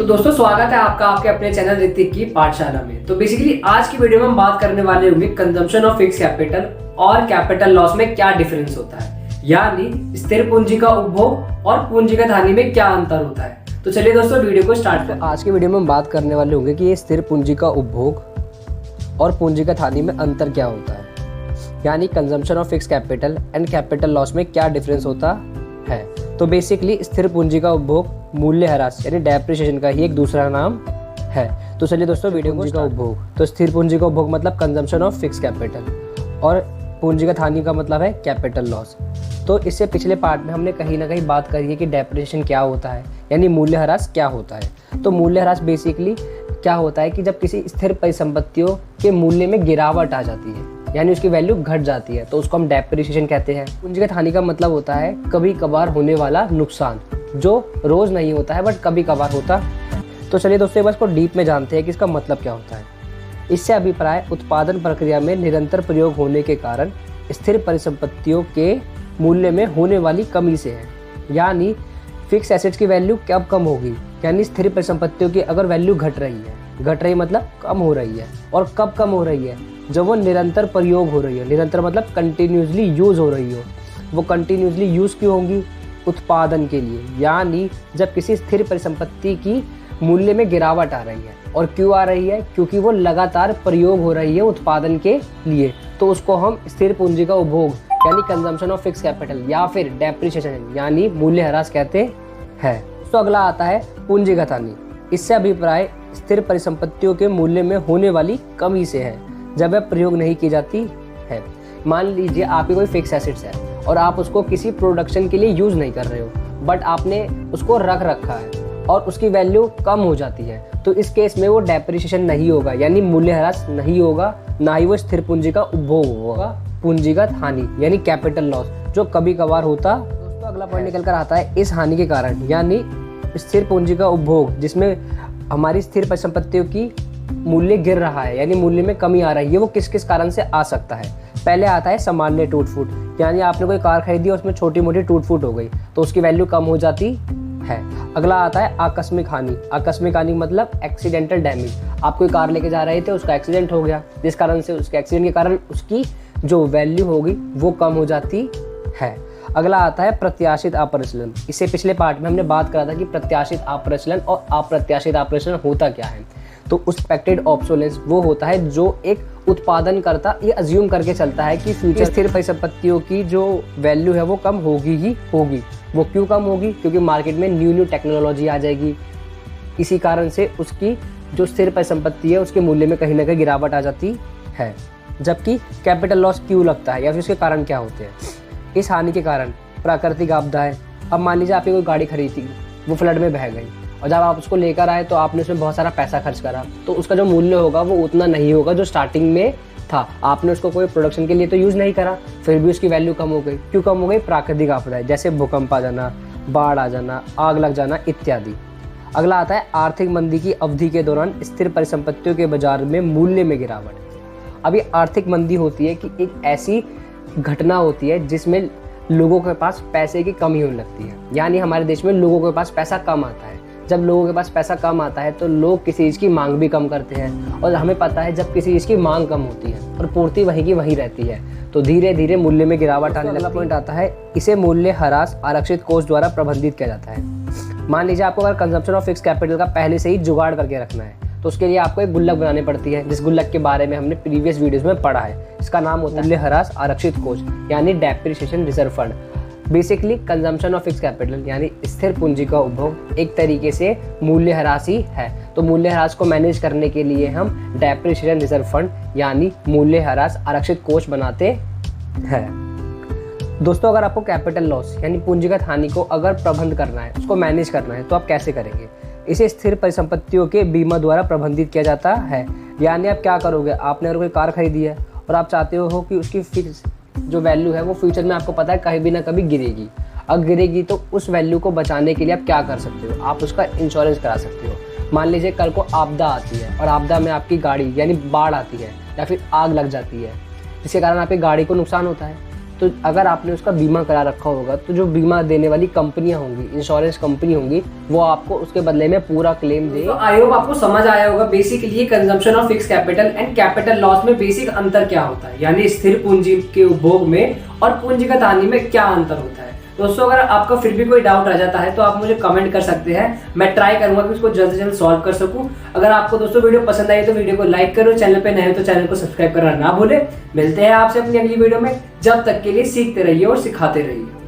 तो दोस्तों स्वागत है आपका आपके अपने चैनल ऋतिक की पाठशाला में। तो बेसिकली आज की वीडियो में हम बात करने वाले होंगे कंजम्पशन ऑफ फिक्स कैपिटल और कैपिटल लॉस में क्या डिफरेंस होता है, यानी स्थिर पूंजी का उपभोग और पूंजीगत हानि में क्या अंतर होता है। तो चलिए दोस्तों वीडियो को स्टार्ट करते हैं। आज की वीडियो में हम बात करने वाले होंगे कि ये स्थिर पूंजी का उपभोग और पूंजीगत हानि में अंतर क्या होता है, यानी consumption of fix capital and capital loss में क्या डिफरेंस होता है। तो बेसिकली स्थिर पूंजी का उपभोग मूल्य ह्रास यानी डेप्रिसिएशन का ही एक दूसरा नाम है। तो चलिए दोस्तों वीडियो को का उपभोग, तो स्थिर पूंजी का उपभोग मतलब कंजम्पशन ऑफ फिक्स कैपिटल और पूंजीगत हानि का मतलब है कैपिटल लॉस। तो इससे पिछले पार्ट में हमने कहीं ना कहीं बात करी है कि डेप्रिसिएशन क्या होता है, यानी मूल्य ह्रास क्या होता है। तो मूल्य ह्रास बेसिकली क्या होता है कि जब किसी स्थिर परिसंपत्तियों के मूल्य में गिरावट आ जाती है, यानी उसकी वैल्यू घट जाती है, तो उसको हम डेप्रिसिएशन कहते हैं। पूंजीगत हानि का मतलब होता है कभी कभार होने वाला नुकसान, जो रोज नहीं होता है बट कभी कभार होता है। तो चलिए दोस्तों एक बार इसको डीप में जानते हैं कि इसका मतलब क्या होता है। इससे अभिप्राय उत्पादन प्रक्रिया में निरंतर प्रयोग होने के कारण स्थिर परिसंपत्तियों के मूल्य में होने वाली कमी से है, यानी फिक्स एसेट्स की वैल्यू कब कम होगी, यानी स्थिर परिसंपत्तियों की अगर वैल्यू घट रही मतलब कम हो रही है। और कब कम हो रही है, जब वो निरंतर प्रयोग हो रही है। निरंतर मतलब कंटिन्यूसली यूज हो रही हो। वो कंटिन्यूसली यूज क्यों होंगी, उत्पादन के लिए, यानी जब किसी स्थिर परिसंपत्ति की मूल्य में गिरावट आ रही है। और क्यों आ रही है, क्योंकि वो लगातार प्रयोग हो रही है उत्पादन के लिए, तो उसको हम स्थिर पूंजी का उपभोग यानी कंजम्पशन ऑफ फिक्स कैपिटल या फिर डेप्रिसिएशन यानी मूल्य ह्रास कहते हैं। तो अगला आता है पूंजीगत हानि। इससे अभिप्राय स्थिर परिसंपत्तियों के मूल्य में होने वाली कमी से है, जब वह प्रयोग नहीं की जाती है। मान लीजिए आपकी कोई फिक्स एसेट्स है और आप उसको किसी प्रोडक्शन के लिए यूज नहीं कर रहे हो, बट आपने उसको रख रखा है और उसकी वैल्यू कम हो जाती है, तो इस केस में वो डेप्रिसिएशन नहीं होगा, यानी मूल्य ह्रास नहीं होगा, ना ही वो स्थिर पूंजी का उपभोग होगा। पूंजीगत हानि यानी कैपिटल लॉस जो कभी कभार होता। दोस्तों अगला पॉइंट निकल कर आता है इस हानि के कारण, यानी स्थिर पूंजी का उपभोग जिसमें हमारी स्थिर परिसंपत्तियों की मूल्य गिर रहा है, यानी मूल्य में कमी आ रही है, वो किस किस कारण से आ सकता है। पहले आता है सामान्य टूट फूट, यानी आपने कोई कार खरीदी और उसमें छोटी मोटी टूट फूट हो गई तो उसकी वैल्यू कम हो जाती है। अगला आता है आकस्मिक हानि। आकस्मिक हानि मतलब एक्सीडेंटल डैमेज। आप कोई कार लेके जा रहे थे, उसका एक्सीडेंट हो गया, जिस कारण से उसके एक्सीडेंट के कारण उसकी जो वैल्यू होगी वो कम हो जाती है। अगला आता है प्रत्याशित अप्रचलन। इससे पिछले पार्ट में हमने बात करा था कि प्रत्याशित अप्रचलन और अप्रत्याशित अप्रचलन होता क्या है। तो एक्सपेक्टेड ऑब्सोलेंस वो होता है जो एक उत्पादनकर्ता ये अज्यूम करके चलता है कि फ्यूचर स्थिर परिसंपत्तियों की जो वैल्यू है वो कम होगी ही होगी। वो क्यों कम होगी, क्योंकि मार्केट में न्यू टेक्नोलॉजी आ जाएगी, इसी कारण से उसकी जो स्थिर परिसंपत्ति है उसके मूल्य में कहीं ना कहीं गिरावट आ जाती है। जबकि कैपिटल लॉस क्यों लगता है या फिर उसके कारण क्या होते हैं। इस हानि के कारण प्राकृतिक आपदा है। अब मान लीजिए आपने कोई गाड़ी खरीदी, वो फ्लड में बह गई और जब आप उसको लेकर आए तो आपने उसमें बहुत सारा पैसा खर्च करा, तो उसका जो मूल्य होगा वो उतना नहीं होगा जो स्टार्टिंग में था। आपने उसको कोई प्रोडक्शन के लिए तो यूज़ नहीं करा, फिर भी उसकी वैल्यू कम हो गई। क्यों कम हो गई, प्राकृतिक आपदाएं जैसे भूकंप आ जाना, बाढ़ आ जाना, आग लग जाना इत्यादि। अगला आता है आर्थिक मंदी की अवधि के दौरान स्थिर परिसंपत्तियों के बाजार में मूल्य में गिरावट। अभी आर्थिक मंदी होती है कि एक ऐसी घटना होती है जिसमें लोगों के पास पैसे की कमी होने लगती है, यानी हमारे देश में लोगों के पास पैसा कम आता है। जब लोगों के पास पैसा कम आता है तो लोग किसी चीज़ की मांग भी कम करते हैं, और हमें पता है जब किसी चीज़ की मांग कम होती है और पूर्ति वहीं की वहीं रहती है तो धीरे धीरे मूल्य में गिरावट आने लगा। पॉइंट आता है इसे मूल्य ह्रास आरक्षित कोष द्वारा प्रबंधित किया जाता है। मान लीजिए आपको अगर कंजम्पशन ऑफ फिक्स कैपिटल का पहले से ही जुगाड़ करके रखना है तो उसके लिए आपको एक गुल्लक बनानी पड़ती है, जिस गुल्लक के बारे में हमने प्रीवियस वीडियोस में पढ़ा है। इसका नाम होता है मूल्य ह्रास आरक्षित कोष यानी depreciation reserve fund. Basically consumption of fix capital यानी स्थिर पूंजी का उपभोग एक तरीके से मूल्य ह्रास ही है। तो मूल्य ह्रास को मैनेज करने के लिए हम डेप्रिसिएशन रिजर्व फंड यानी मूल्य ह्रास आरक्षित कोष बनाते हैं। दोस्तों अगर आपको कैपिटल लॉस यानी पूंजीगत हानि को अगर प्रबंध करना है, उसको मैनेज करना है, तो आप कैसे करेंगे। इसे स्थिर परिसंपत्तियों के बीमा द्वारा प्रबंधित किया जाता है। यानी आप क्या करोगे, आपने अगर कोई कार खरीदी है और आप चाहते हो कि उसकी फिक्स जो वैल्यू है वो फ्यूचर में आपको पता है कहीं भी ना कभी गिरेगी। अगर गिरेगी तो उस वैल्यू को बचाने के लिए आप क्या कर सकते हो, आप उसका इंश्योरेंस करा सकते हो। मान लीजिए कल को आपदा आती है और आपदा में आपकी गाड़ी यानी बाढ़ आती है या फिर आग लग जाती है, जिसके कारण आपकी गाड़ी को नुकसान होता है, तो अगर आपने उसका बीमा करा रखा होगा तो जो बीमा देने वाली कंपनियां होंगी, इंश्योरेंस कंपनी होंगी, वो आपको उसके बदले में पूरा क्लेम दे। तो आई होप आपको समझ आया होगा basically consumption of fix capital and capital loss में बेसिक अंतर क्या होता है, यानी स्थिर पूंजी के उपभोग में और पूंजीगत हानि में क्या अंतर होता है। दोस्तों अगर आपका फिर भी कोई डाउट आ जाता है तो आप मुझे कमेंट कर सकते हैं, मैं ट्राई करूंगा कि उसको जल्द से जल्द सॉल्व कर सकूं। अगर आपको दोस्तों वीडियो पसंद आई तो वीडियो को लाइक करो, चैनल पे नए हो तो चैनल को सब्सक्राइब करना ना भूले। मिलते हैं आपसे अपनी अगली वीडियो में, जब तक के लिए सीखते रहिए और सिखाते रहिए।